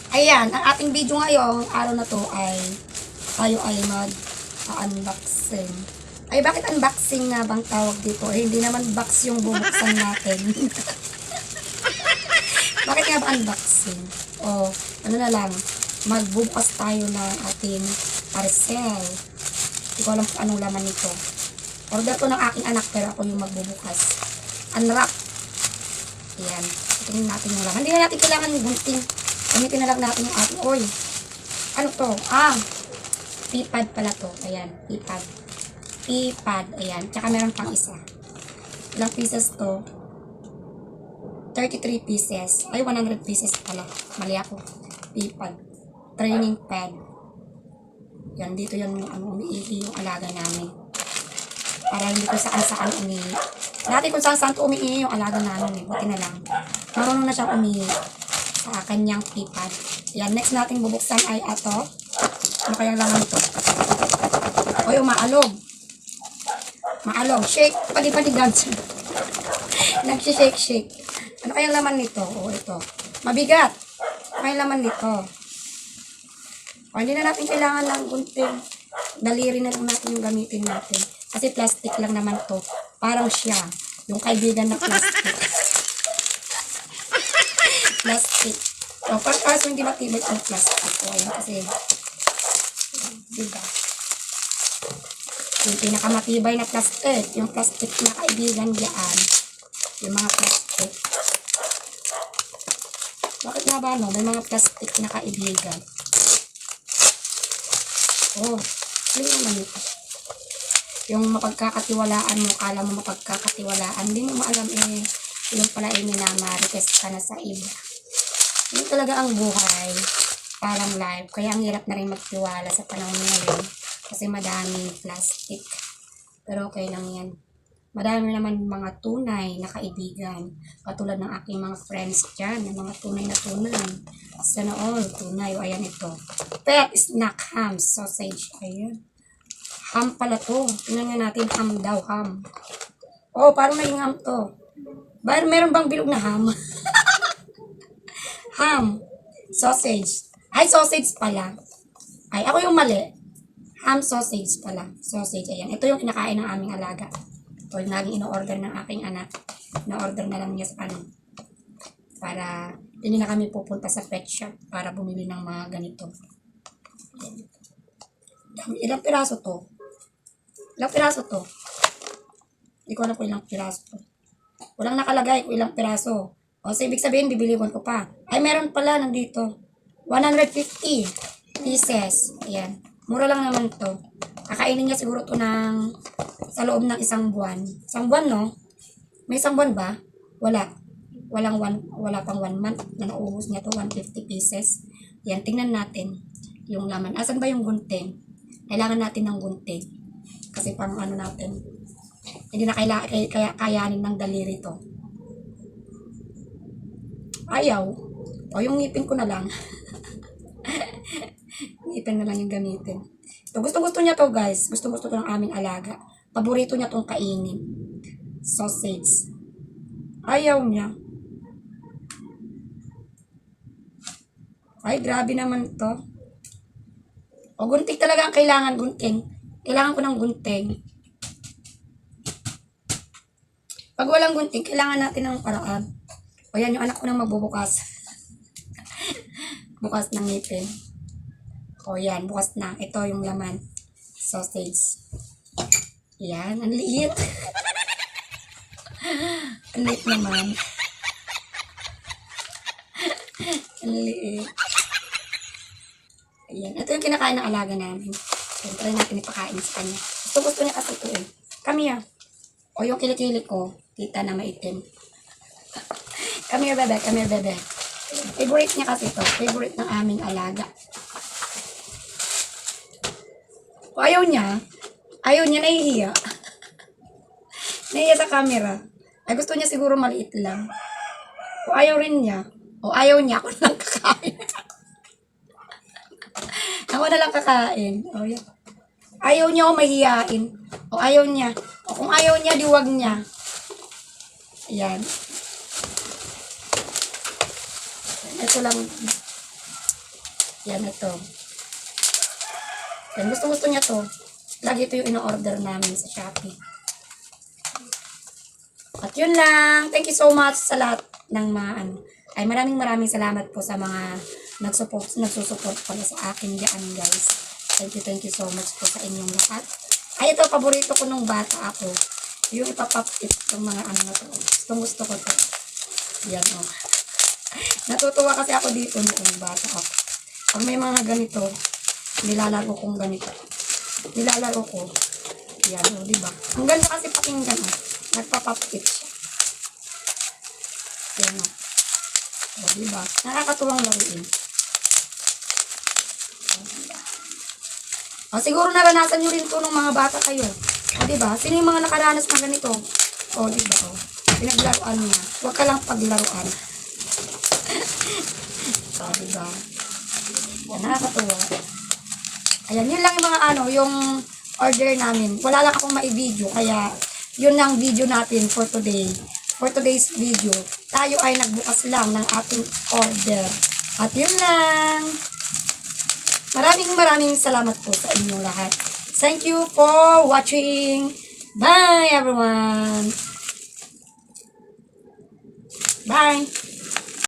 Ayan, ang ating video ngayong araw na to ay tayo ay mag-unboxing. Ay, bakit unboxing nga bang tawag dito? Eh, hindi naman box yung bubuksan natin. Bakit nga ba unboxing? O, ano na lang, magbubukas tayo ng ating parcel. Hindi ko alam kung anong laman nito. Order to ng aking anak pero ako yung magbubukas. Unwrap. Ayan. Tingnan natin yung laman. Hindi na natin kailangan yung gunting. Gamitin na lang natin yung ating oil. Ano to? P-pad pala to. Ayan, P-pad. P-pad. Ayan. Tsaka meron pang isa. Ilang pieces to? 33 pieces. Ay, 100 pieces pala. Mali ako. P-pad. Training pad. Yan, dito yung umiihi yung alaga namin. Para hindi ko saan-saan umiihi. Dati kung saan-saan to umiihi yung alaga namin. Buti na lang. Marunong na siyang umiihi sa kanyang P-pad. Yan, next natin bubuksan ay ato. Ano kayang laman ito? O yung maalog. Maalog. Shake. Pali-pali dance. Nagsi-shake-shake. Ano kayang laman nito? O ito. Mabigat. Ano kayang laman nito? O hindi na natin kailangan ng gunting. Daliri na lang natin yung gamitin natin. Kasi plastic lang naman to. Parang siya. Yung kaibigan na plastic. Plastic. O, kaso hindi matibay ang plastic. O, ayan kasi, diba? Yung pinakamatibay na plastic. Yung plastic na kaibigan diyan. Yung mga plastic. Bakit nga ba, no? May mga plastic na kaibigan. Oh, yun naman ito. Yung mapagkakatiwalaan mo, kala mo mapagkakatiwalaan, hindi mo maalam yung pala minamarites ka na sa iba. Yun talaga ang buhay, parang live. Kaya ang hirap na rin magtiwala sa panahon ngayon kasi madaming plastic. Pero okay lang yan. Madami naman mga tunay na kaibigan. Katulad ng aking mga friends dyan, yung mga tunay na tunay. Sana all, tunay. O ayan ito. Pet snack ham sausage. Ayan. Ham pala to. Tingnan nga natin, ham daw, ham. Oh, parang naging ham to. Meron bang bilog na ham? Ham. Sausage. Ay, sausage pala. Ay, ako yung mali. Ham sausage pala. Sausage, ayan. Ito yung kinakain ng aming alaga. Ito yung naging ino-order ng aking anak. Na-order na lang niya sa para hindi na kami pupunta sa pet shop para bumili ng mga ganito. Ilang piraso to? Ilang piraso to? Hindi ko alam kung ilang piraso to. Walang nakalagay kung ilang piraso. O, so ibig sabihin, bibiliwan ko pa. Ay, meron pala nandito. 150 pieces. Ayan. Mura lang naman to. Kakainin niya siguro to sa loob ng isang buwan. Isang buwan, no? May isang buwan ba? Wala. Wala pang 1 month na nauubos niya to. 150 pieces. Yan, tingnan natin yung laman. Asan ba yung gunting? Kailangan natin ng gunting. Kasi pang ano natin. Hindi na kayanin ng daliri to. Ayaw. O, yung ngipin ko na lang. Ngipin na lang yung gamitin. So, gusto niya to, guys. Gusto to ng aming alaga. Paborito niya tong kainin. Sausage. Ayaw niya. Ay, grabe naman to. O, gunting talaga ang kailangan, gunting. Kailangan ko ng gunting. Pag walang gunting, kailangan natin ng paraan. O, yan yung anak ko nang magbubukas. Bukas ng ngipin. O, yan. Bukas na. Ito yung laman. Sausage. Yan. Ang liit. Ang liit naman. Ang liit. Ayan. Ito yung kinakain ng alaga namin. So, try natin ipakain sa kanya. Gusto niya kasi ito eh. Come here. O, yung kilikili ko. Kita na maitim. Come here, bebe. Come here, bebe. Favorite niya kasi ito. Favorite ng aming alaga. O, ayaw niya, nahihiya. Nahihiya sa camera. Ay, gusto niya siguro maliit lang. O, ayaw rin niya. O, ayaw niya, ako na lang kakain. Ako na lang kakain. O, yan. Ayaw niya o mahihiyain. O, ayaw niya. O, kung ayaw niya, diwag niya. Ayan. Ito lang. Yan ito. Yan, gusto niya to. Lagi ito yung ino-order namin sa Shopee. At yun lang. Thank you so much sa lahat ng mga ay maraming salamat po sa mga nagsusupport pala sa akin diyan, guys. Thank you so much po sa inyong lahat. Ay, ito, paborito ko nung bata ako. Yung ipapop it, yung mga na to. Gusto ko to. Yan, oh. Natutuwa kasi ako dito nung bata ako. Pag may mga ganito, nilalaro kong ganito. Nilalaro ko. Yan, oh, diba? Ang ganda kasi pakinggan, oh. Nagpapop it siya. Yan, oh. Oh, diba? Nakakatuwang laruin. Oh, diba? Oh, siguro naranasan nyo rin to ng mga bata kayo. O, diba? Sino yung mga nakaranas na ganito? O, diba? O, pinaglaruan niya. Huwag ka lang paglaruan. O, diba? Yan, nakakatuwa. Ayan, yun lang yung mga yung order namin. Wala lang akong ma-video, kaya yun lang video natin for today. For today's video, tayo ay nagbukas lang ng ating order. At yun lang. Maraming salamat po sa inyong lahat. Thank you for watching. Bye, everyone. Bye.